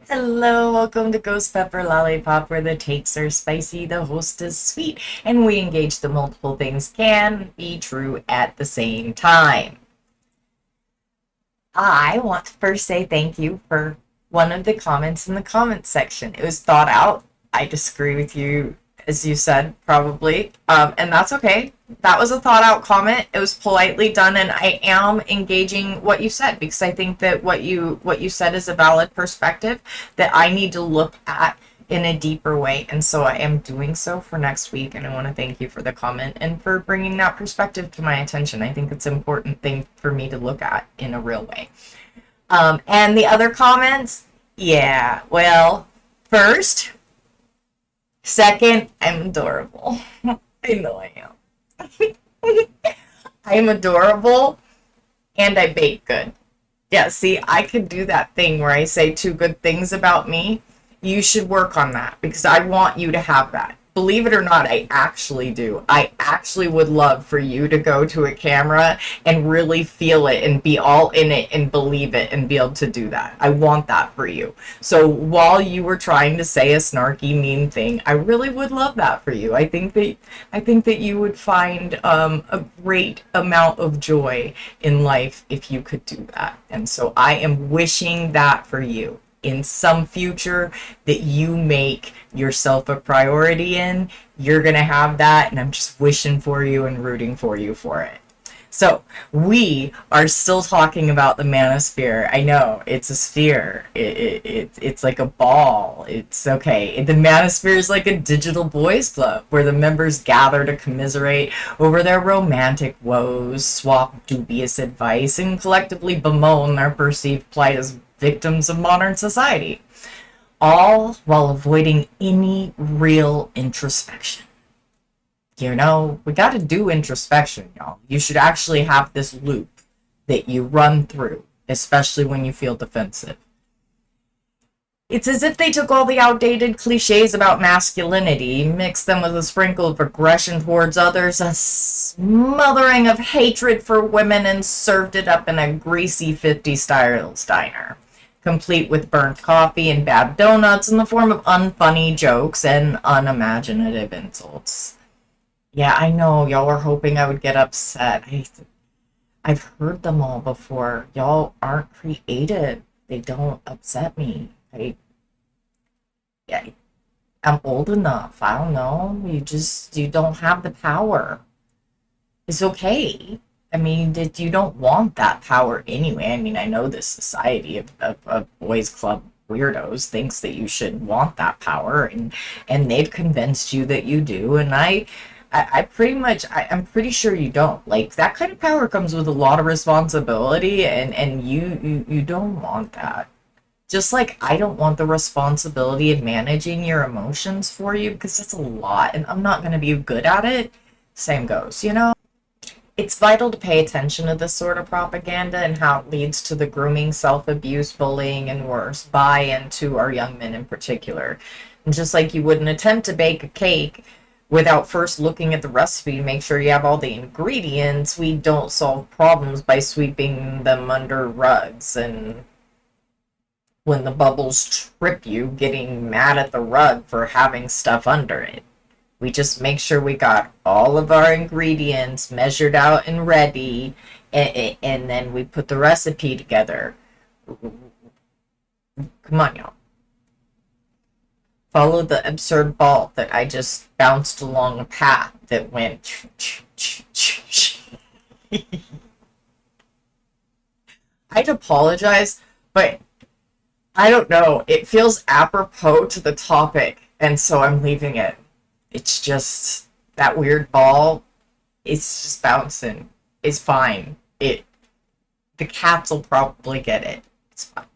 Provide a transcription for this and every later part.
Hello, welcome to Ghost Pepper Lollipop, where the takes are spicy, the host is sweet, and we engage the multiple things can be true at the same time. I want to first say thank you for one of the comments in the comments section. It was thought out. I disagree with you, as you said, probably, and that's okay. That was a thought out comment. It was politely done, and I am engaging what you said because I think that what you said is a valid perspective that I need to look at in a deeper way, and so I am doing so for next week. And I want to thank you for the comment and for bringing that perspective to my attention. I think it's an important thing for me to look at in a real way. And the other comments, yeah, well, first, second, I'm adorable. I know I am. I am adorable and I bake good. Yeah, see, I could do that thing where I say two good things about me. You should work on that because I want you to have that. Believe it or not, I actually do. I actually would love for you to go to a camera and really feel it and be all in it and believe it and be able to do that. I want that for you. So while you were trying to say a snarky, mean thing, I really would love that for you. I think that you would find a great amount of joy in life if you could do that. And so I am wishing that for you in some future that you make yourself a priority in. You're going to have that, and I'm just wishing for you and rooting for you for it. So we are still talking about the manosphere. I know it's a sphere. It's like a ball. It's okay. The manosphere is like a digital boys club where the members gather to commiserate over their romantic woes, swap dubious advice, and collectively bemoan their perceived plight as victims of modern society, all while avoiding any real introspection. You know, we got to do introspection, y'all. You should actually have this loop that you run through, especially when you feel defensive. It's as if they took all the outdated cliches about masculinity, mixed them with a sprinkle of aggression towards others, a smothering of hatred for women, and served it up in a greasy 50 styles diner, complete with burnt coffee and bad donuts in the form of unfunny jokes and unimaginative insults. Yeah, I know, y'all were hoping I would get upset. I've heard them all before. Y'all aren't creative. They don't upset me. Yeah, I'm old enough. I don't know. You don't have the power. It's okay. I mean, that you don't want that power anyway. I mean, I know this society of boys club weirdos thinks that you should want that power, and they've convinced you that you do. And I'm pretty sure you don't. Like, that kind of power comes with a lot of responsibility, and you don't want that. Just like I don't want the responsibility of managing your emotions for you because it's a lot, and I'm not going to be good at it. Same goes, you know? It's vital to pay attention to this sort of propaganda and how it leads to the grooming, self-abuse, bullying, and worse, by and to our young men in particular. And just like you wouldn't attempt to bake a cake without first looking at the recipe to make sure you have all the ingredients, we don't solve problems by sweeping them under rugs and when the bubbles trip you, getting mad at the rug for having stuff under it. We just make sure we got all of our ingredients measured out and ready, and then we put the recipe together. Come on, y'all. Follow the absurd ball that I just bounced along a path that went. I'd apologize, but I don't know. It feels apropos to the topic, and so I'm leaving it. It's just that weird ball. It's just bouncing. It's fine. The cats will probably get it. It's fine.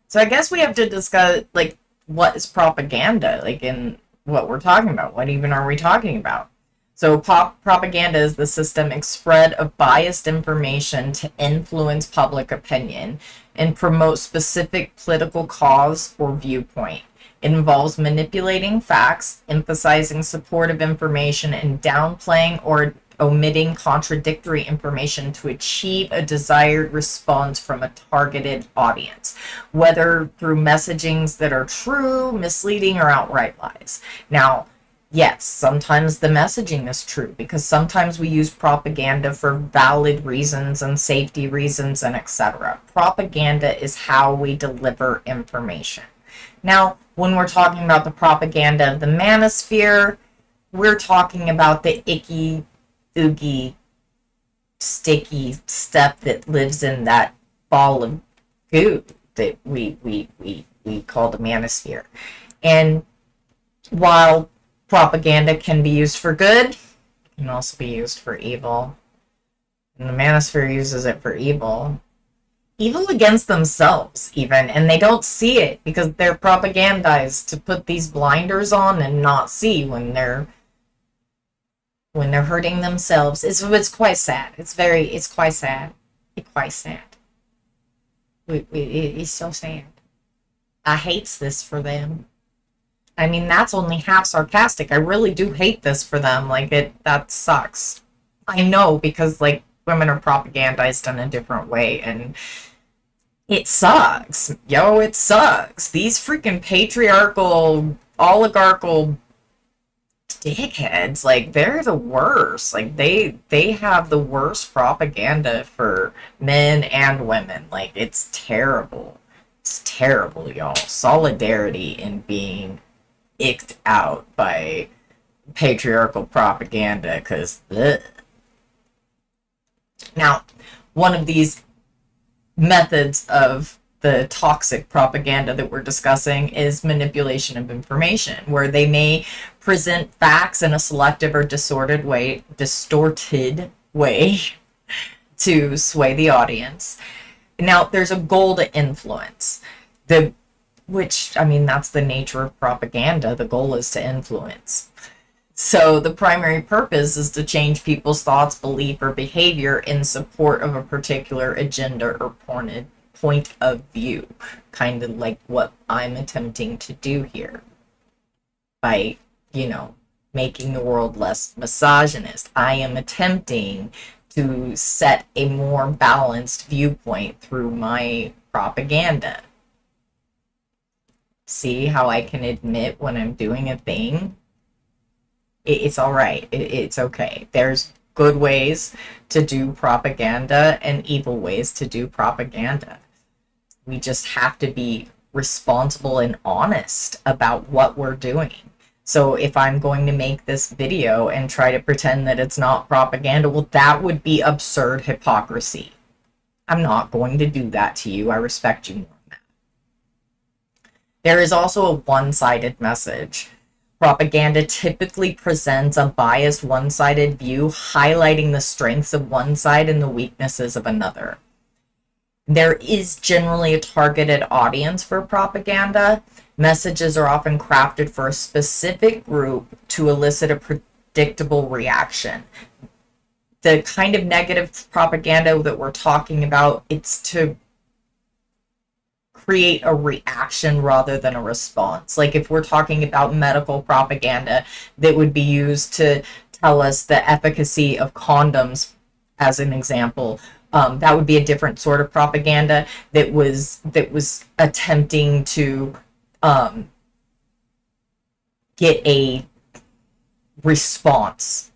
So I guess we have to discuss like what is propaganda, like in what we're talking about. What even are we talking about? So propaganda is the systemic spread of biased information to influence public opinion and promote specific political cause or viewpoint. It involves manipulating facts, emphasizing supportive information, and downplaying or omitting contradictory information to achieve a desired response from a targeted audience, whether through messagings that are true, misleading, or outright lies. Now, yes, sometimes the messaging is true because sometimes we use propaganda for valid reasons and safety reasons and etc. Propaganda is how we deliver information. Now, when we're talking about the propaganda of the manosphere, we're talking about the icky, oogie, sticky stuff that lives in that ball of goo that we call the manosphere. And while propaganda can be used for good, it can also be used for evil. And the manosphere uses it for evil. Evil against themselves, even, and they don't see it because they're propagandized to put these blinders on and not see when they're hurting themselves. It's quite sad. It's quite sad. It's quite sad. It's so sad. I hates this for them. I mean, that's only half sarcastic. I really do hate this for them. Like, that sucks. I know, because, like, women are propagandized in a different way, and it sucks. Yo, it sucks. These freaking patriarchal, oligarchical dickheads, like, they're the worst. Like, they have the worst propaganda for men and women. Like, it's terrible. It's terrible, y'all. Solidarity in being icked out by patriarchal propaganda, because now, one of these methods of the toxic propaganda that we're discussing is manipulation of information, where they may present facts in a selective or distorted way to sway the audience. Now, there's a goal to influence. Which, I mean, that's the nature of propaganda. The goal is to influence. So the primary purpose is to change people's thoughts, belief, or behavior in support of a particular agenda or point of view. Kind of like what I'm attempting to do here. By, making the world less misogynist. I am attempting to set a more balanced viewpoint through my propaganda. See how I can admit when I'm doing a thing? It's all right. It's okay. There's good ways to do propaganda and evil ways to do propaganda. We just have to be responsible and honest about what we're doing. So if I'm going to make this video and try to pretend that it's not propaganda, well, that would be absurd hypocrisy. I'm not going to do that to you. I respect you more than that. There is also a one-sided message. Propaganda typically presents a biased, one-sided view, highlighting the strengths of one side and the weaknesses of another. There is generally a targeted audience for propaganda. Messages are often crafted for a specific group to elicit a predictable reaction. The kind of negative propaganda that we're talking about, it's to create a reaction rather than a response. Like if we're talking about medical propaganda that would be used to tell us the efficacy of condoms, as an example, that would be a different sort of propaganda that was attempting to get a response,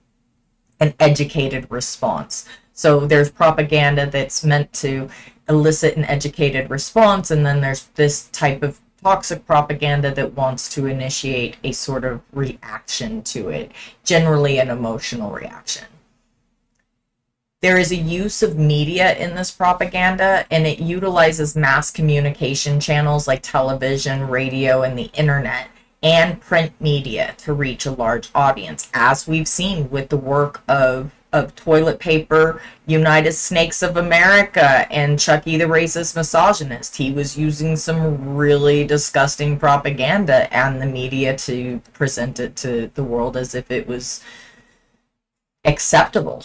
an educated response. So there's propaganda that's meant to elicit an educated response, and then there's this type of toxic propaganda that wants to initiate a sort of reaction to it, generally an emotional reaction. There is a use of media in this propaganda, and it utilizes mass communication channels like television, radio, and the internet, and print media to reach a large audience, as we've seen with the work of toilet paper, United Snakes of America, and Chucky the Racist Misogynist. He was using some really disgusting propaganda and the media to present it to the world as if it was acceptable.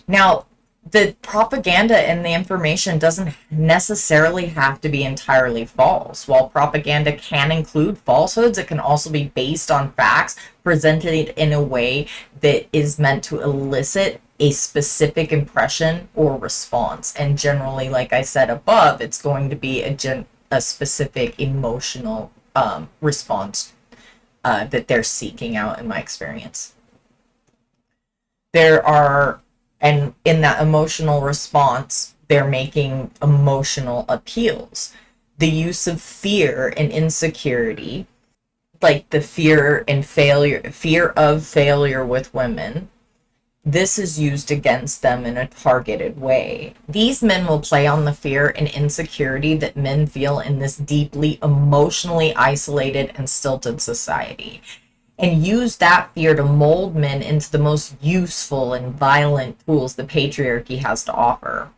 Now, the propaganda and the information doesn't necessarily have to be entirely false. While propaganda can include falsehoods, it can also be based on facts presented in a way that is meant to elicit a specific impression or response. And generally, like I said above, it's going to be a specific emotional response that they're seeking out, in my experience. There are, and in that emotional response, they're making emotional appeals. The use of fear and insecurity, like the fear of failure with women, this is used against them in a targeted way. These men will play on the fear and insecurity that men feel in this deeply emotionally isolated and stilted society, and use that fear to mold men into the most useful and violent tools the patriarchy has to offer.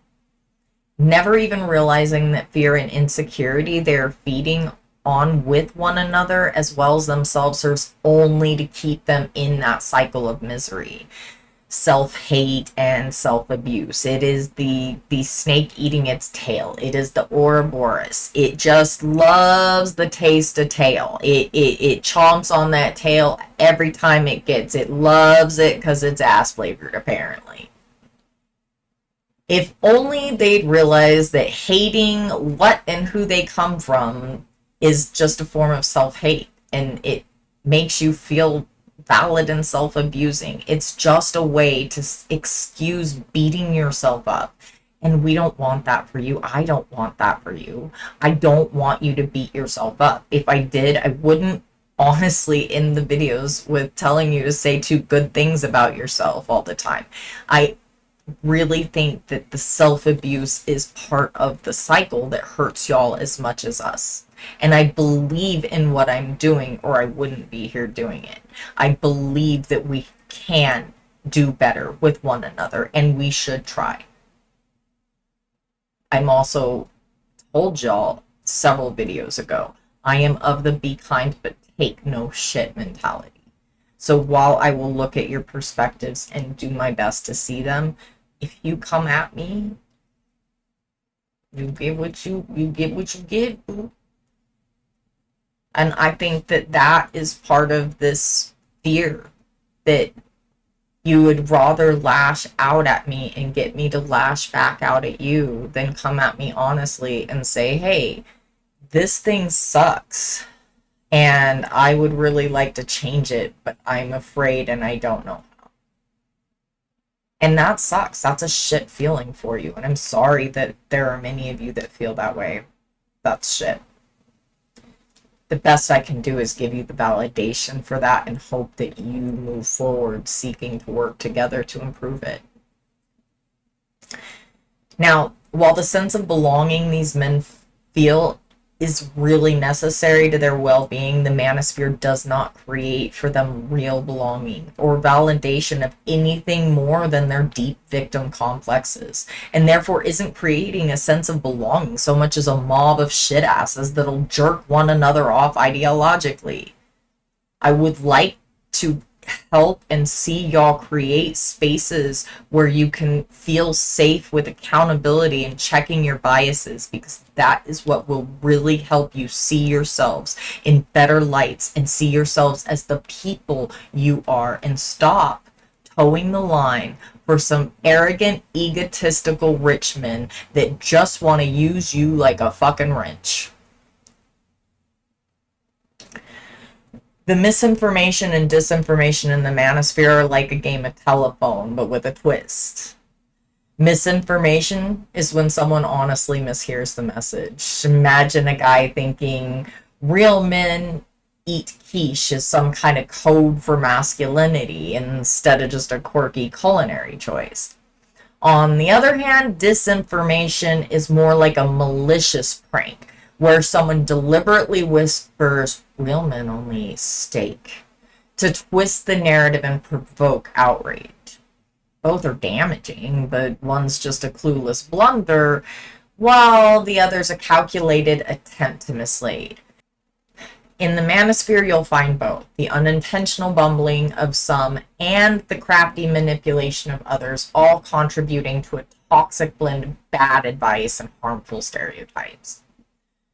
Never even realizing that fear and insecurity they're feeding on with one another as well as themselves serves only to keep them in that cycle of misery, self-hate and self-abuse. It is the snake eating its tail. It is the Ouroboros. It just loves the taste of tail. It chomps on that tail every time it gets. It loves it because it's ass flavored, apparently. If only they'd realize that hating what and who they come from is just a form of self-hate, and it makes you feel valid and self-abusing. It's just a way to excuse beating yourself up. And we don't want that for you. I don't want that for you. I don't want you to beat yourself up. If I did, I wouldn't honestly in the videos with telling you to say two good things about yourself all the time. I really think that the self-abuse is part of the cycle that hurts y'all as much as us. And I believe in what I'm doing, or I wouldn't be here doing it. I believe that we can do better with one another, and we should try. I'm also told y'all several videos ago, I am of the be kind but take no shit mentality. So while I will look at your perspectives and do my best to see them, if you come at me, you get what you get. And I think that that is part of this fear, that you would rather lash out at me and get me to lash back out at you than come at me honestly and say, hey, this thing sucks and I would really like to change it, but I'm afraid and I don't know how. And that sucks. That's a shit feeling for you. And I'm sorry that there are many of you that feel that way. That's shit. The best I can do is give you the validation for that and hope that you move forward seeking to work together to improve it. Now, while the sense of belonging these men feel is really necessary to their well-being, the manosphere does not create for them real belonging or validation of anything more than their deep victim complexes, and therefore isn't creating a sense of belonging so much as a mob of shit asses that'll jerk one another off ideologically. I would like to help and see y'all create spaces where you can feel safe with accountability and checking your biases, because that is what will really help you see yourselves in better lights and see yourselves as the people you are, and stop towing the line for some arrogant, egotistical rich men that just want to use you like a fucking wrench. The misinformation and disinformation in the manosphere are like a game of telephone, but with a twist. Misinformation is when someone honestly mishears the message. Imagine a guy thinking real men eat quiche is some kind of code for masculinity instead of just a quirky culinary choice. On the other hand, disinformation is more like a malicious prank, where someone deliberately whispers, real men only eat steak, to twist the narrative and provoke outrage. Both are damaging, but one's just a clueless blunder, while the other's a calculated attempt to mislead. In the manosphere, you'll find both the unintentional bumbling of some and the crafty manipulation of others, all contributing to a toxic blend of bad advice and harmful stereotypes.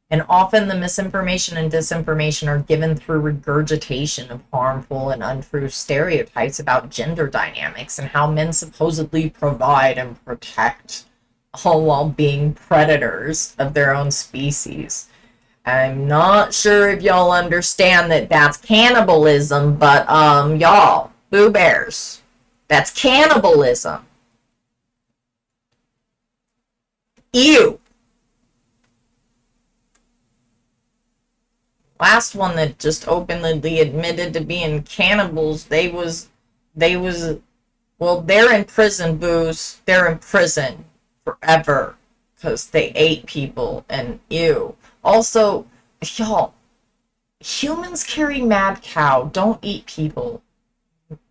And often the misinformation and disinformation are given through regurgitation of harmful and untrue stereotypes about gender dynamics and how men supposedly provide and protect, all while being predators of their own species. I'm not sure if y'all understand that that's cannibalism, but y'all, Boo Bears, that's cannibalism. Ew. Last one that just openly admitted to being cannibals, well, they're in prison, Boos. They're in prison forever because they ate people, and ew. Also, y'all, humans carry mad cow. Don't eat people.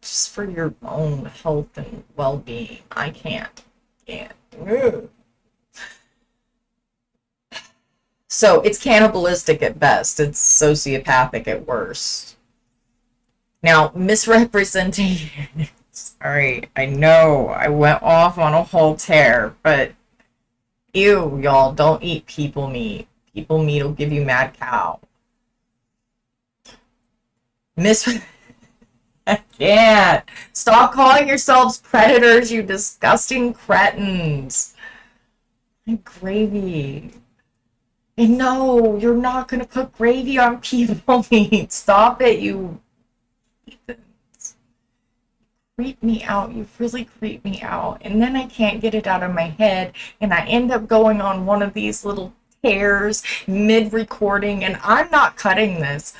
Just for your own health and well-being. I can't. Ugh. So it's cannibalistic at best. It's sociopathic at worst. Now, misrepresentation. Sorry, I know I went off on a whole tear, but ew, y'all, don't eat people meat. People meat will give you mad cow. I can't. Stop calling yourselves predators, you disgusting cretins. My gravy. And no, you're not going to put gravy on people meat. Stop it, you heathens. Creep me out. You really creep me out. And then I can't get it out of my head. And I end up going on one of these little tears mid-recording. And I'm not cutting this.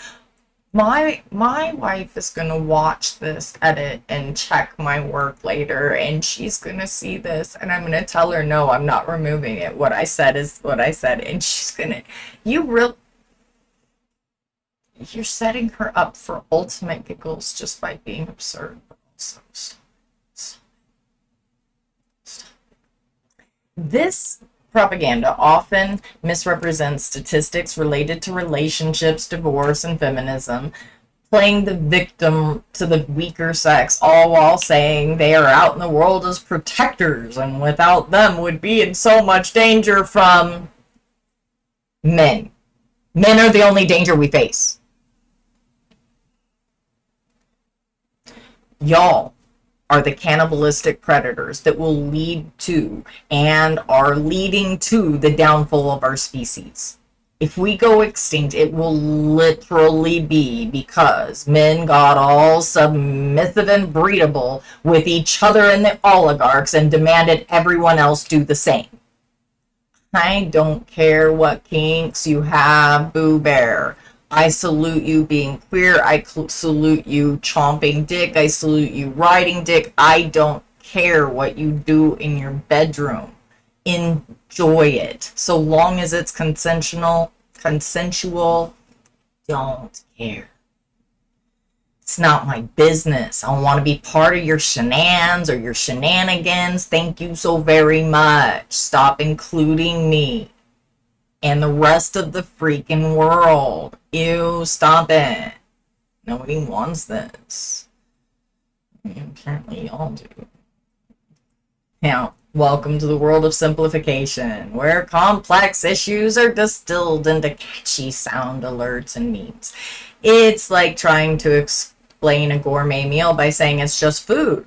My wife is going to watch this edit and check my work later, and she's going to see this, and I'm going to tell her, no, I'm not removing it. What I said is what I said, and she's going to, you're setting her up for ultimate giggles just by being absurd. So stop. This propaganda often misrepresents statistics related to relationships, divorce, and feminism, playing the victim to the weaker sex, all while saying they are out in the world as protectors and without them would be in so much danger from men. Men are the only danger we face. Y'all are the cannibalistic predators that will lead to and are leading to the downfall of our species. If we go extinct, it will literally be because men got all submissive and breedable with each other and the oligarchs and demanded everyone else do the same. I don't care what kinks you have, Boo Bear. I salute you being queer. I salute you chomping dick. I salute you riding dick. I don't care what you do in your bedroom. Enjoy it. So long as it's consensual, don't care. It's not my business. I don't want to be part of your shenanigans or your shenanigans. Thank you so very much. Stop including me and the rest of the freaking world. Ew, stop it. Nobody wants this. Apparently y'all do. Now, welcome to the world of simplification, where complex issues are distilled into catchy sound alerts and memes. It's like trying to explain a gourmet meal by saying it's just food.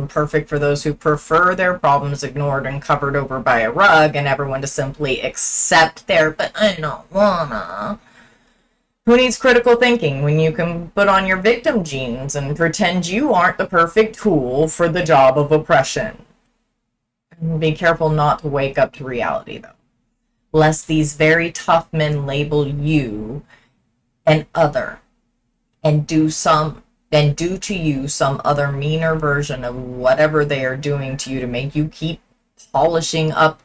Perfect for those who prefer their problems ignored and covered over by a rug and everyone to simply accept but I don't wanna. Who needs critical thinking when you can put on your victim genes and pretend you aren't the perfect tool for the job of oppression? Be careful not to wake up to reality, though, lest these very tough men label you an other and do to you some other meaner version of whatever they are doing to you to make you keep polishing up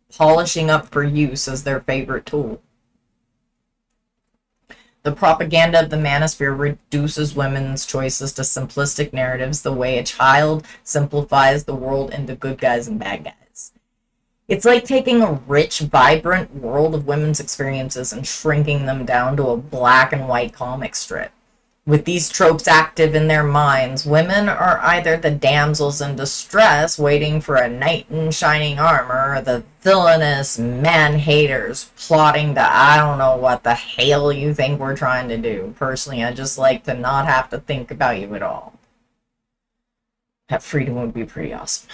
for use as their favorite tool. The propaganda of the manosphere reduces women's choices to simplistic narratives the way a child simplifies the world into good guys and bad guys. It's like taking a rich, vibrant world of women's experiences and shrinking them down to a black and white comic strip. With these tropes active in their minds, women are either the damsels in distress waiting for a knight in shining armor, or the villainous man-haters plotting to I don't know what the hell you think we're trying to do. Personally, I just like to not have to think about you at all. That freedom would be pretty awesome.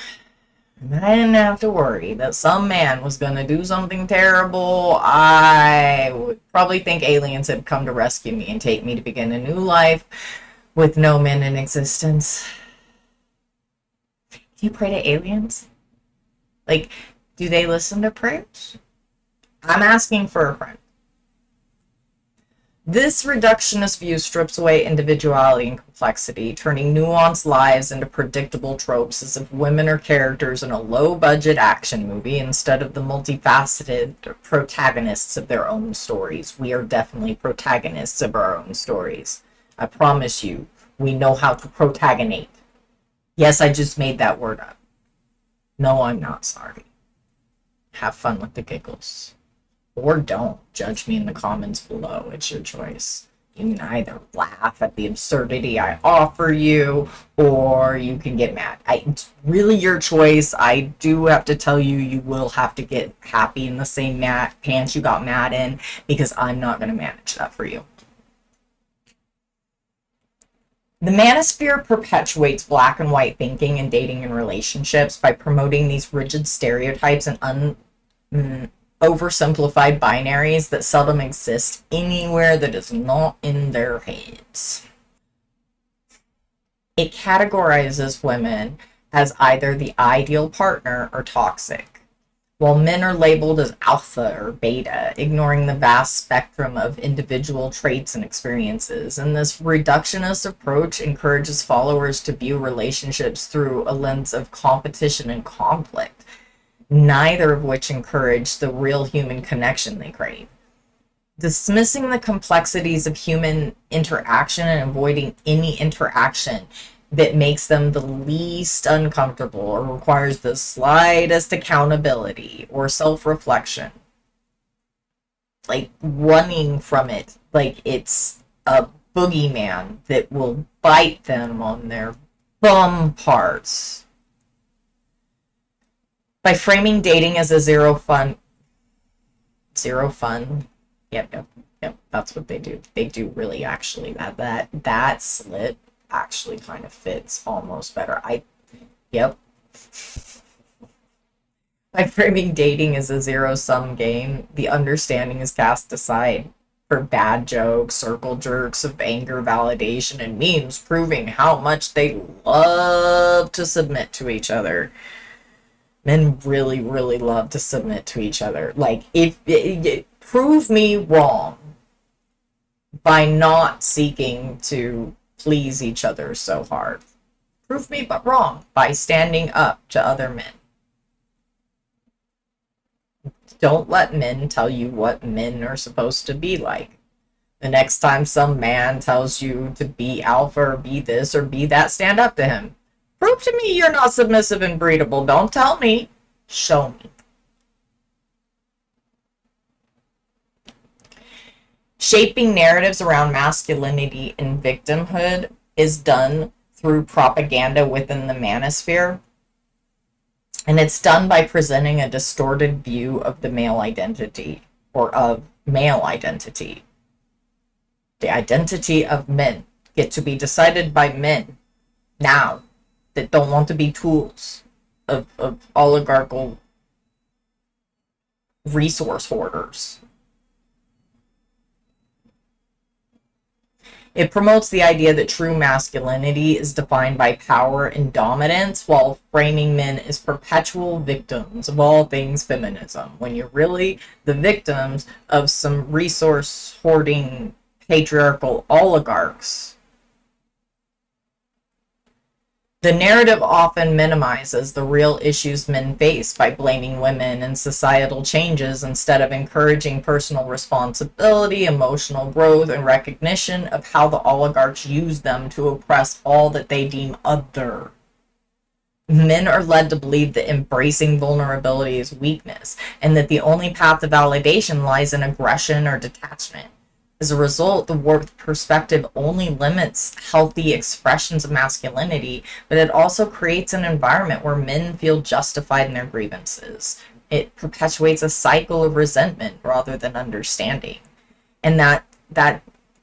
I didn't have to worry that some man was going to do something terrible. I would probably think aliens had come to rescue me and take me to begin a new life with no men in existence. Do you pray to aliens? Like, do they listen to prayers? I'm asking for a friend. This reductionist view strips away individuality and complexity, turning nuanced lives into predictable tropes as if women are characters in a low-budget action movie instead of the multifaceted protagonists of their own stories. We are definitely protagonists of our own stories. I promise you, we know how to protagonate. Yes, I just made that word up. No, I'm not sorry. Have fun with the giggles. Or don't. Judge me in the comments below. It's your choice. You can either laugh at the absurdity I offer you, or you can get mad. It's really your choice. I do have to tell you, you will have to get happy in the same pants you got mad in, because I'm not going to manage that for you. The manosphere perpetuates black and white thinking in dating and relationships by promoting these rigid stereotypes and oversimplified binaries that seldom exist anywhere that is not in their heads. It categorizes women as either the ideal partner or toxic, while men are labeled as alpha or beta, ignoring the vast spectrum of individual traits and experiences. And this reductionist approach encourages followers to view relationships through a lens of competition and conflict, neither of which encourage the real human connection they crave. Dismissing the complexities of human interaction and avoiding any interaction that makes them the least uncomfortable or requires the slightest accountability or self-reflection. Like running from it like it's a boogeyman that will bite them on their bum parts. By framing dating as a zero fun, yep, that's what they do. They do really actually that slit actually kind of fits almost better. Yep. By framing dating as a zero-sum game, the understanding is cast aside for bad jokes, circle jerks of anger validation, and memes proving how much they love to submit to each other. Men really, really love to submit to each other. Like, prove me wrong by not seeking to please each other so hard. Prove me but wrong by standing up to other men. Don't let men tell you what men are supposed to be like. The next time some man tells you to be alpha or be this or be that, stand up to him. Prove to me you're not submissive and breedable. Don't tell me. Show me. Shaping narratives around masculinity and victimhood is done through propaganda within the manosphere. And it's done by presenting a distorted view of the male identity, or of male identity. The identity of men get to be decided by men now that don't want to be tools of oligarchical resource hoarders. It promotes the idea that true masculinity is defined by power and dominance, while framing men as perpetual victims of all things feminism, when you're really the victims of some resource hoarding patriarchal oligarchs. The narrative often minimizes the real issues men face by blaming women and societal changes instead of encouraging personal responsibility, emotional growth, and recognition of how the oligarchs use them to oppress all that they deem other. Men are led to believe that embracing vulnerability is weakness, and that the only path to validation lies in aggression or detachment. As a result, the warped perspective only limits healthy expressions of masculinity, but it also creates an environment where men feel justified in their grievances. It perpetuates a cycle of resentment rather than understanding. And that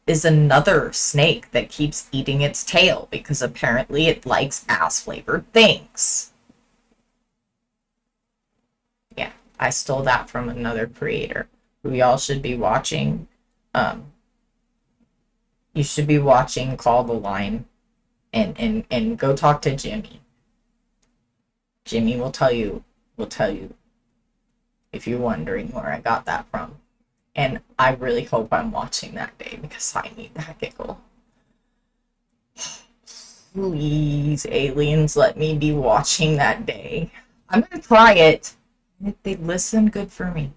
is another snake that keeps eating its tail because apparently it likes ass flavored things. Yeah, I stole that from another creator who y'all should be watching. Um, you should be watching Call the Line, and go talk to Jimmy. Jimmy will tell you if you're wondering where I got that from. And I really hope I'm watching that day because I need that giggle. Please, aliens, let me be watching that day. I'm gonna try it. If they listen, good for me.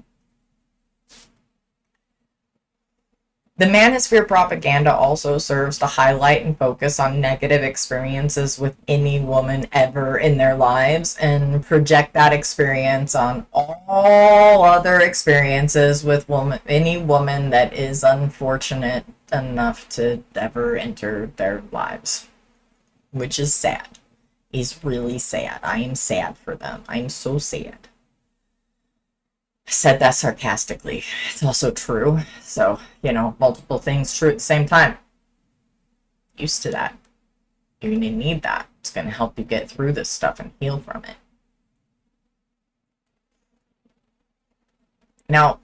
The manosphere propaganda also serves to highlight and focus on negative experiences with any woman ever in their lives and project that experience on all other experiences with any woman that is unfortunate enough to ever enter their lives, which is sad. Is really sad. I am sad for them. I am so sad. I said that sarcastically. It's also true. So, multiple things true at the same time. Used to that. You're going to need that. It's going to help you get through this stuff and heal from it. Now,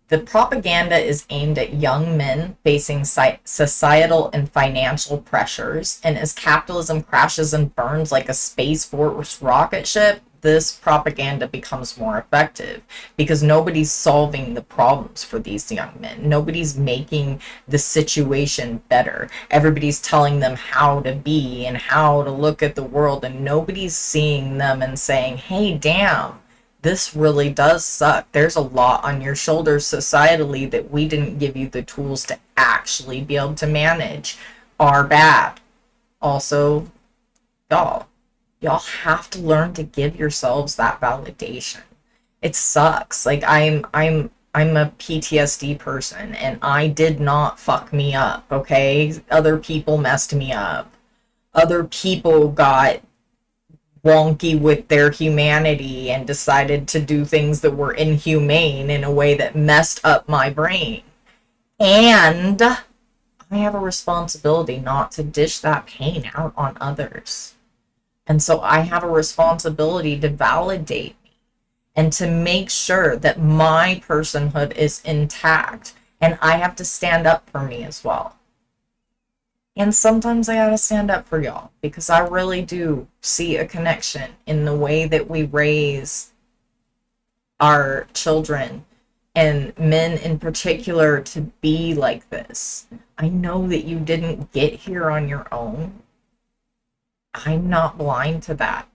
the propaganda is aimed at young men facing societal and financial pressures, and as capitalism crashes and burns like a Space Force rocket ship, this propaganda becomes more effective because nobody's solving the problems for these young men. Nobody's making the situation better. Everybody's telling them how to be and how to look at the world, and nobody's seeing them and saying, hey, damn, this really does suck. There's a lot on your shoulders societally that we didn't give you the tools to actually be able to manage. Are bad. Also, y'all have to learn to give yourselves that validation. It sucks. Like I'm a PTSD person and I did not fuck me up, okay? Other people messed me up. Other people got wonky with their humanity and decided to do things that were inhumane in a way that messed up my brain. And I have a responsibility not to dish that pain out on others. And so I have a responsibility to validate me and to make sure that my personhood is intact. And I have to stand up for me as well. And sometimes I gotta stand up for y'all because I really do see a connection in the way that we raise our children and men in particular to be like this. I know that you didn't get here on your own. I'm not blind to that.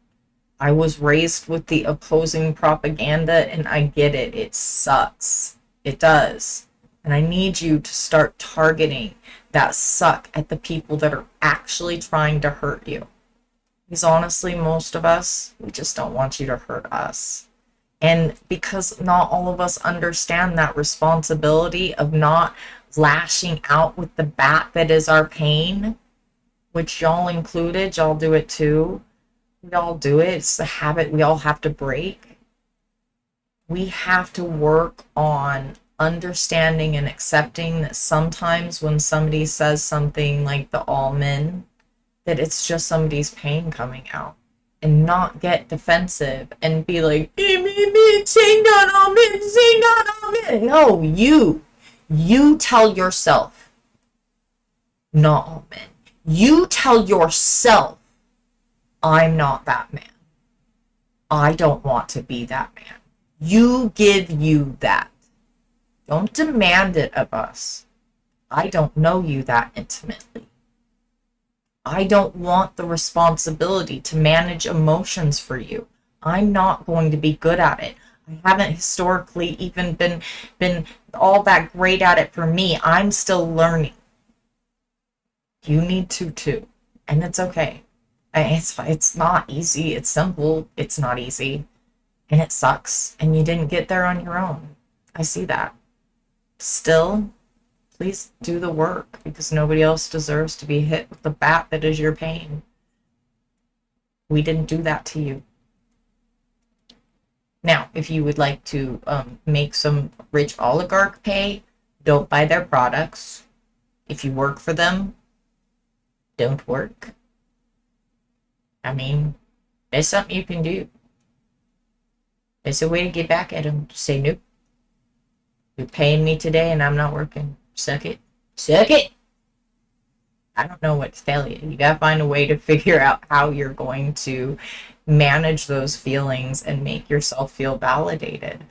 I was raised with the opposing propaganda and I get it. It sucks. It does. And I need you to start targeting that suck at the people that are actually trying to hurt you. Because honestly, most of us, we just don't want you to hurt us. And because not all of us understand that responsibility of not lashing out with the bat that is our pain, which y'all included, y'all do it too. We all do it. It's a habit we all have to break. We have to work on understanding and accepting that sometimes when somebody says something like the all men, that it's just somebody's pain coming out, and not get defensive and be like, say not all men, say not all men. No, you tell yourself, not all men. You tell yourself, I'm not that man. I don't want to be that man. You give you that. Don't demand it of us. I don't know you that intimately. I don't want the responsibility to manage emotions for you. I'm not going to be good at it. I haven't historically even been all that great at it for me. I'm still learning. You need to too. And it's okay. It's not easy. It's simple. It's not easy. And it sucks. And you didn't get there on your own. I see that. Still, please do the work because nobody else deserves to be hit with the bat that is your pain. We didn't do that to you. Now, if you would like to make some rich oligarch pay, don't buy their products. If you work for them, don't work. I mean, there's something you can do. There's a way to get back at them. Just say, nope, you're paying me today and I'm not working. Suck it. Suck it. I don't know what to tell you. You gotta find a way to figure out how you're going to manage those feelings and make yourself feel validated.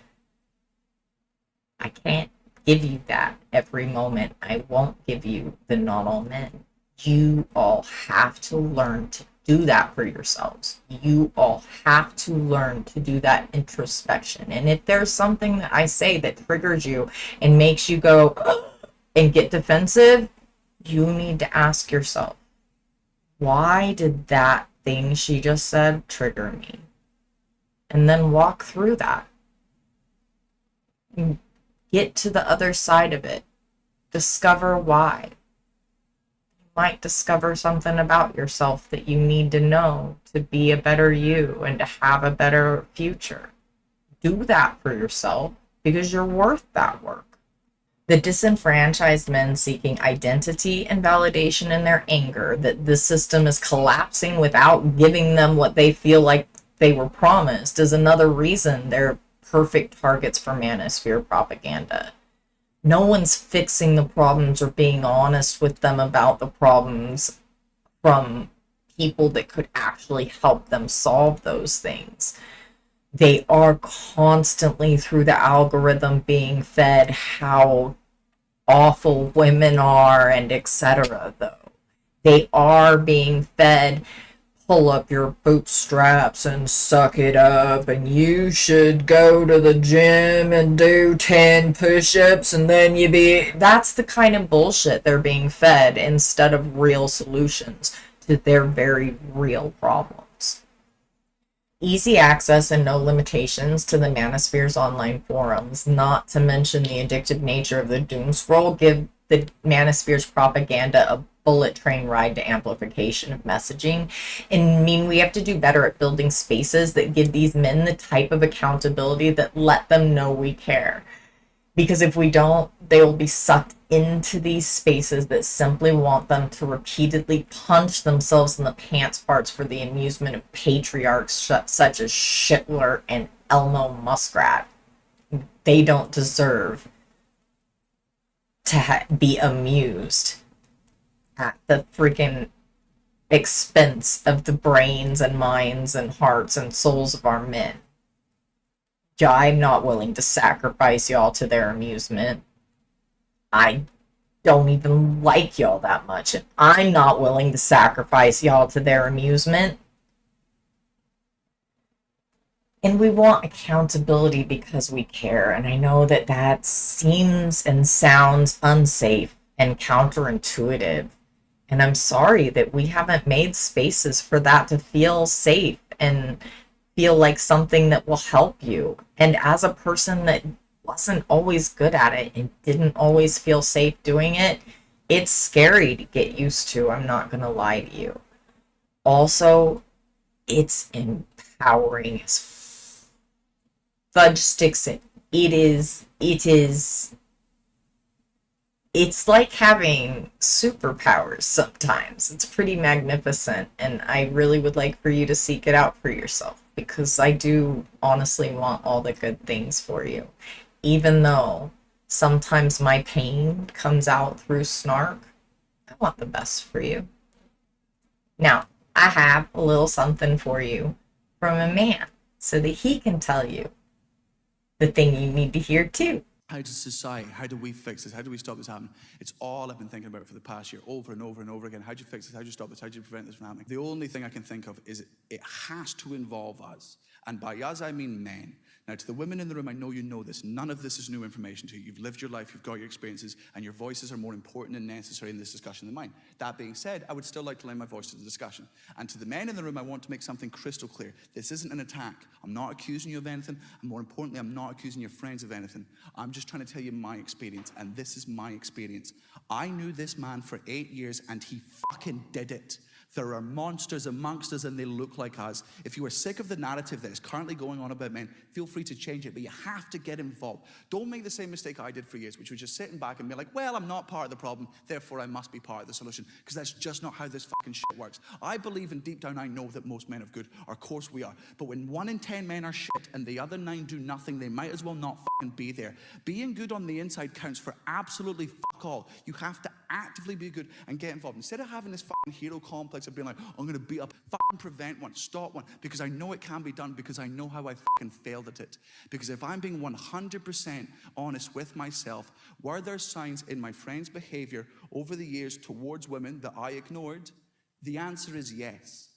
I can't give you that every moment. I won't give you the not all men. You all have to learn to do that for yourselves. You all have to learn to do that introspection. And if there's something that I say that triggers you and makes you go and get defensive, you need to ask yourself, why did that thing she just said trigger me? And then walk through that. Get to the other side of it. Discover why. You might discover something about yourself that you need to know to be a better you and to have a better future. Do that for yourself because you're worth that work. The disenfranchised men seeking identity and validation in their anger that the system is collapsing without giving them what they feel like they were promised is another reason they're perfect targets for manosphere propaganda. No one's fixing the problems or being honest with them about the problems from people that could actually help them solve those things. They are constantly through the algorithm being fed how awful women are and etc. though. They are being fed pull up your bootstraps and suck it up and you should go to the gym and do 10 push-ups and then that's the kind of bullshit they're being fed instead of real solutions to their very real problems. Easy access and no limitations to the Manosphere's online forums, not to mention the addictive nature of the doom scroll, give the Manosphere's propaganda a bullet train ride to amplification of messaging. And I mean, we have to do better at building spaces that give these men the type of accountability that let them know we care. Because if we don't, they will be sucked into these spaces that simply want them to repeatedly punch themselves in the pants parts for the amusement of patriarchs such as Schittler and Elmo Muskrat. They don't deserve to be amused at the freaking expense of the brains and minds and hearts and souls of our men. I'm not willing to sacrifice y'all to their amusement. I don't even like y'all that much, and I'm not willing to sacrifice y'all to their amusement. And we want accountability because we care, and I know that that seems and sounds unsafe and counterintuitive. And I'm sorry that we haven't made spaces for that to feel safe and feel like something that will help you. And as a person that wasn't always good at it and didn't always feel safe doing it, it's scary to get used to. I'm not going to lie to you. Also, it's empowering as fudge sticks. It's like having superpowers sometimes. It's pretty magnificent, and I really would like for you to seek it out for yourself because I do honestly want all the good things for you. Even though sometimes my pain comes out through snark, I want the best for you. Now, I have a little something for you from a man so that he can tell you the thing you need to hear too. How does society, how do we fix this? How do we stop this happening? It's all I've been thinking about for the past year, over and over and over again. How do you fix this? How do you stop this? How do you prevent this from happening? The only thing I can think of is it has to involve us. And by us, I mean men. Now, to the women in the room, I know you know this. None of this is new information to you. You've lived your life, you've got your experiences, and your voices are more important and necessary in this discussion than mine. That being said, I would still like to lend my voice to the discussion. And to the men in the room, I want to make something crystal clear. This isn't an attack. I'm not accusing you of anything, and more importantly, I'm not accusing your friends of anything. I'm just trying to tell you my experience, and this is my experience. I knew this man for 8 years, and he fucking did it. There are monsters amongst us and they look like us. If you are sick of the narrative that is currently going on about men, feel free to change it, but you have to get involved. Don't make the same mistake I did for years, which was just sitting back and be like, well, I'm not part of the problem, therefore I must be part of the solution, because that's just not how this fucking shit works. I believe, and deep down I know that most men are good, of course we are, but when 1 in 10 men are shit and the other 9 do nothing, they might as well not fucking be there. Being good on the inside counts for absolutely fuck all. You have to actively be good and get involved. Instead of having this fucking hero complex of being like, I'm going to beat up, fucking prevent one, stop one, because I know it can be done, because I know how I fucking failed at it. Because if I'm being 100% honest with myself, were there signs in my friend's behavior over the years towards women that I ignored? The answer is yes.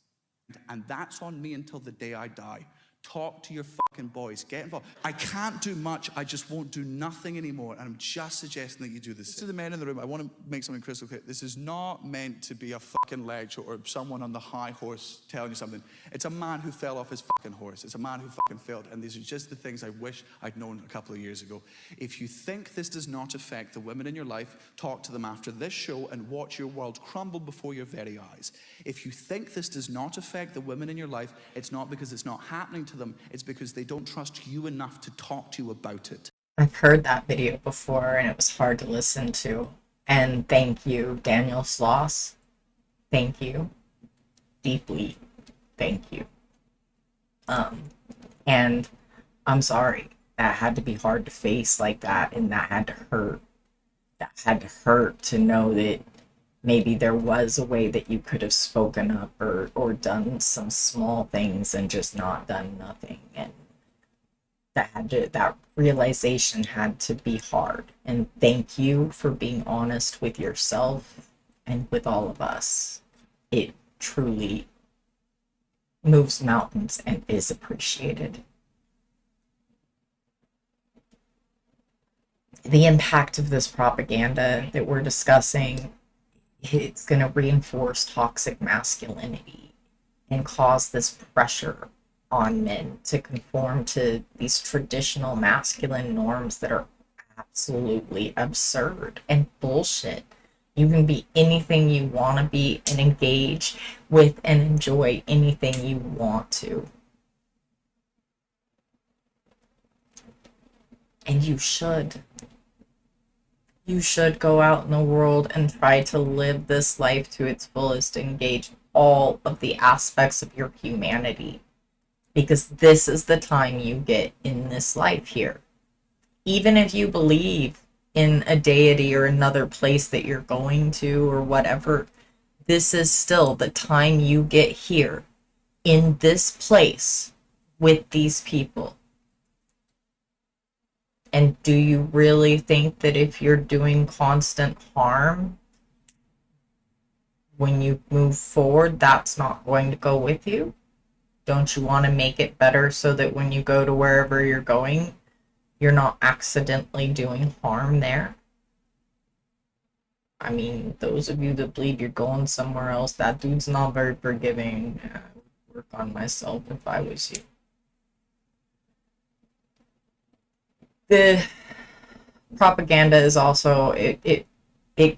And that's on me until the day I die. Talk to your fucking boys. Get involved. I can't do much. I just won't do nothing anymore. And I'm just suggesting that you do this. To the men in the room, I want to make something crystal clear. This is not meant to be a fucking lecture or someone on the high horse telling you something. It's a man who fell off his fucking horse. It's a man who fucking failed. And these are just the things I wish I'd known a couple of years ago. If you think this does not affect the women in your life, talk to them after this show and watch your world crumble before your very eyes. If you think this does not affect the women in your life, it's not because it's not happening to them, it's because they don't trust you enough to talk to you about it. I've heard that video before and it was hard to listen to. And thank you, Daniel Sloss. Thank you. Deeply thank you. And I'm sorry. That had to be hard to face like that, and that had to hurt. That had to hurt to know that maybe there was a way that you could have spoken up or done some small things and just not done nothing. And that realization had to be hard. And thank you for being honest with yourself and with all of us. It truly moves mountains and is appreciated. The impact of this propaganda that we're discussing, it's going to reinforce toxic masculinity and cause this pressure on men to conform to these traditional masculine norms that are absolutely absurd and bullshit. You can be anything you want to be and engage with and enjoy anything you want to. And you should. You should go out in the world and try to live this life to its fullest, engage all of the aspects of your humanity. Because this is the time you get in this life here. Even if you believe in a deity or another place that you're going to or whatever, this is still the time you get here in this place with these people. And do you really think that if you're doing constant harm, when you move forward, that's not going to go with you? Don't you want to make it better so that when you go to wherever you're going, you're not accidentally doing harm there? I mean, those of you that believe you're going somewhere else, that dude's not very forgiving. I would work on myself if I was you. The propaganda is also, it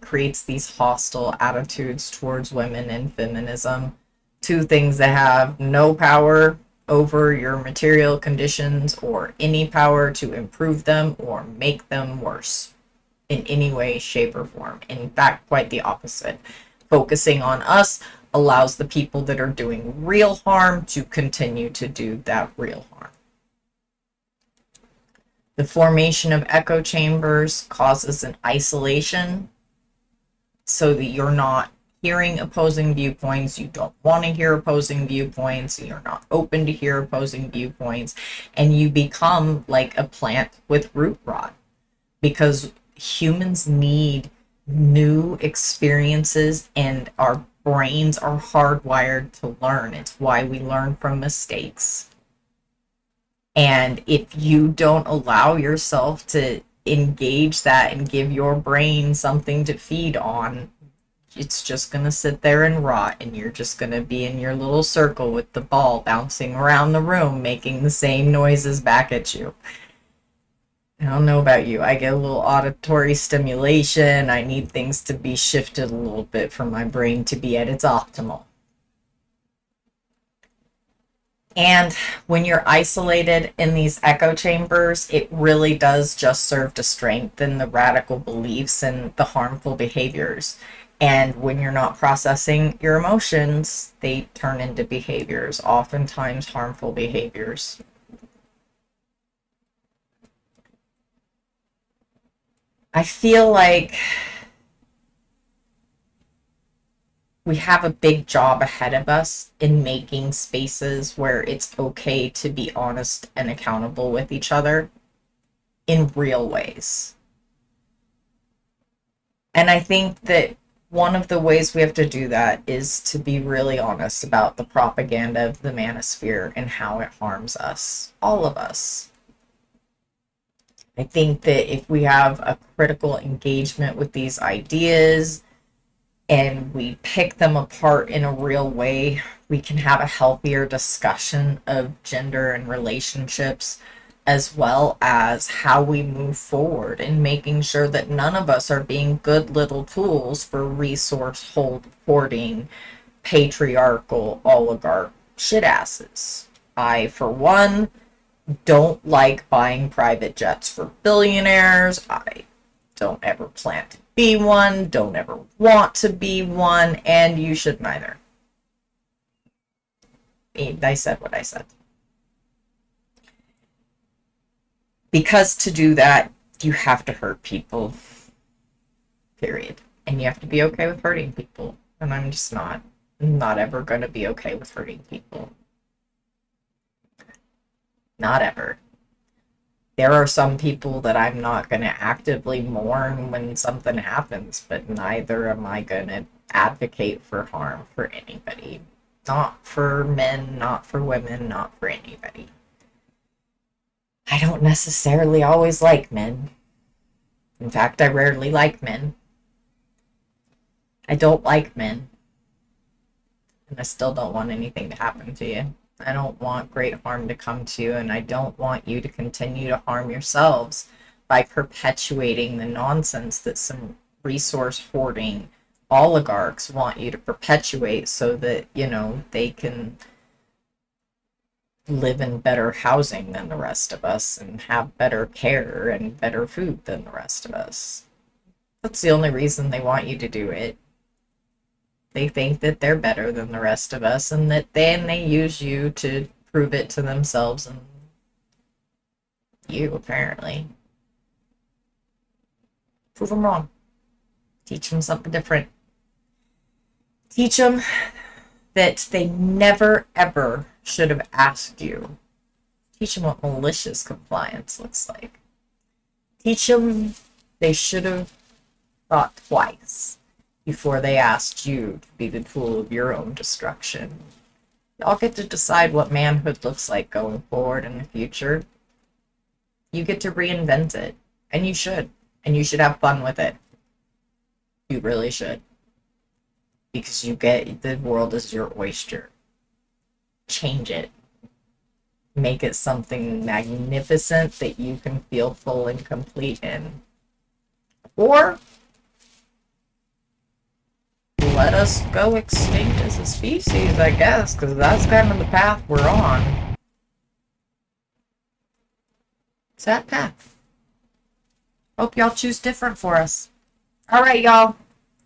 creates these hostile attitudes towards women and feminism. Two things that have no power over your material conditions or any power to improve them or make them worse in any way, shape, or form. In fact, quite the opposite. Focusing on us allows the people that are doing real harm to continue to do that real harm. The formation of echo chambers causes an isolation so that you're not hearing opposing viewpoints, you don't want to hear opposing viewpoints, you're not open to hear opposing viewpoints, and you become like a plant with root rot. because humans need new experiences and our brains are hardwired to learn. It's why we learn from mistakes. And if you don't allow yourself to engage that and give your brain something to feed on, it's just going to sit there and rot, and you're just going to be in your little circle with the ball bouncing around the room making the same noises back at you. I don't know about you. I get a little auditory stimulation. I need things to be shifted a little bit for my brain to be at its optimal. And when you're isolated in these echo chambers, it really does just serve to strengthen the radical beliefs and the harmful behaviors. And when you're not processing your emotions, they turn into behaviors, oftentimes harmful behaviors. I feel like we have a big job ahead of us in making spaces where it's okay to be honest and accountable with each other in real ways. And I think that one of the ways we have to do that is to be really honest about the propaganda of the manosphere and how it harms us, all of us. I think that if we have a critical engagement with these ideas and we pick them apart in a real way, we can have a healthier discussion of gender and relationships, as well as how we move forward in making sure that none of us are being good little tools for resource hoarding, patriarchal, oligarch shitasses. I, for one, don't like buying private jets for billionaires. I don't ever plan to be one, don't ever want to be one, and you should neither. I said what I said. Because to do that, you have to hurt people. Period. And you have to be okay with hurting people. And I'm just not ever going to be okay with hurting people. Not ever. There are some people that I'm not going to actively mourn when something happens, but neither am I going to advocate for harm for anybody. Not for men, not for women, not for anybody. I don't necessarily always like men. In fact, I rarely like men. I don't like men. And I still don't want anything to happen to you. I don't want great harm to come to you, and I don't want you to continue to harm yourselves by perpetuating the nonsense that some resource hoarding oligarchs want you to perpetuate so that, they can live in better housing than the rest of us and have better care and better food than the rest of us. That's the only reason they want you to do it. They think that they're better than the rest of us, and that then they use you to prove it to themselves and you, apparently. Prove them wrong. Teach them something different. Teach them that they never, ever should have asked you. Teach them what malicious compliance looks like. Teach them they should have thought twice before they asked you to be the tool of your own destruction. Y'all get to decide what manhood looks like going forward in the future. You get to reinvent it, and you should. And you should have fun with it. You really should. Because you get the world as your oyster. Change it. Make it something magnificent that you can feel full and complete in. Or let us go extinct as a species, I guess, because that's kind of the path we're on. It's that path. Hope y'all choose different for us. Alright, y'all.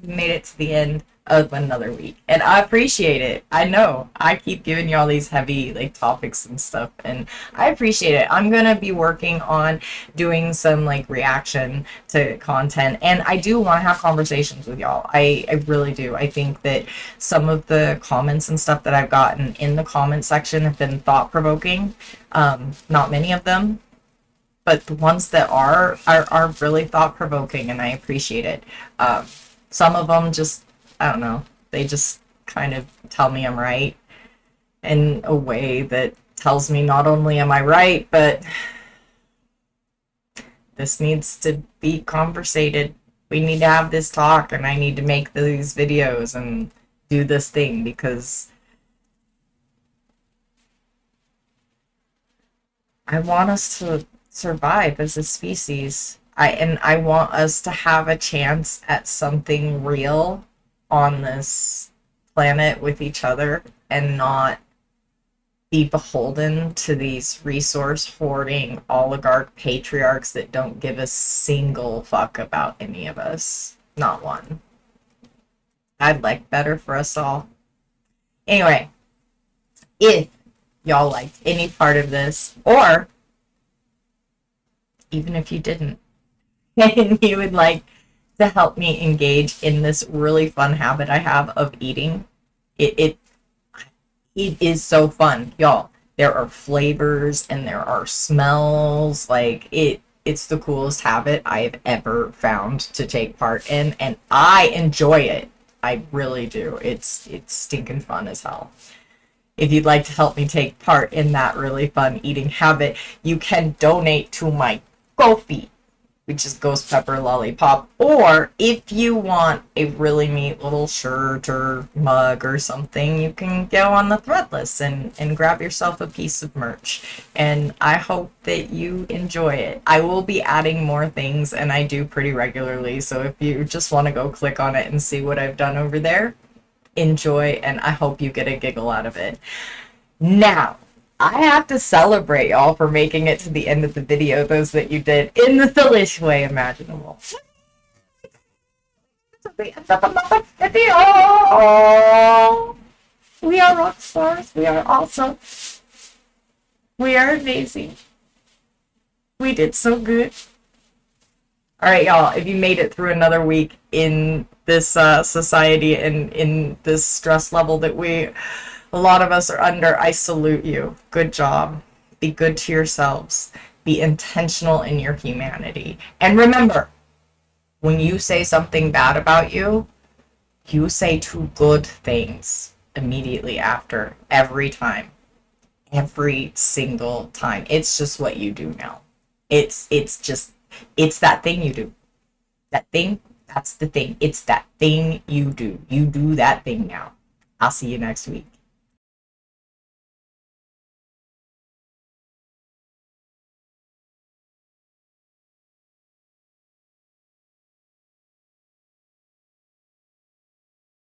We made it to the end of another week, and I appreciate it. I know I keep giving y'all these heavy topics and stuff, and I appreciate it. I'm gonna be working on doing some reaction to content, and I do want to have conversations with y'all. I really do. I think that some of the comments and stuff that I've gotten in the comment section have been thought-provoking. Not many of them, but the ones that are really thought provoking, and I appreciate it. Some of them just, I don't know, they just kind of tell me I'm right in a way that tells me not only am I right, but this needs to be conversated. We need to have this talk, and I need to make these videos and do this thing because I want us to survive as a species. I want us to have a chance at something real on this planet with each other and not be beholden to these resource hoarding oligarch patriarchs that don't give a single fuck about any of us. Not one. I'd like better for us all. Anyway, if y'all liked any part of this, or even if you didn't, and you would like to help me engage in this really fun habit I have of eating, it it is so fun, y'all. There are flavors and there are smells. Like it's the coolest habit I've ever found to take part in, and I enjoy it. I really do. It's stinking fun as hell. If you'd like to help me take part in that really fun eating habit, you can donate to my Ko-fi, which is Ghost Pepper Lollipop. Or if you want a really neat little shirt or mug or something, you can go on the Threadless and grab yourself a piece of merch. And I hope that you enjoy it. I will be adding more things, and I do pretty regularly. So if you just want to go click on it and see what I've done over there, enjoy, and I hope you get a giggle out of it. Now, I have to celebrate y'all for making it to the end of the video, those that you did, in the silliest way imaginable. To the end of another video! We are rock stars. We are awesome. We are amazing. We did so good. Alright, y'all, if you made it through another week in this society and in this stress level that a lot of us are under, I salute you. Good job. Be good to yourselves. Be intentional in your humanity. And remember, when you say something bad about you, you say two good things immediately after, every time. Every single time. It's just what you do now. It's that thing you do. That thing, that's the thing. It's that thing you do. You do that thing now. I'll see you next week.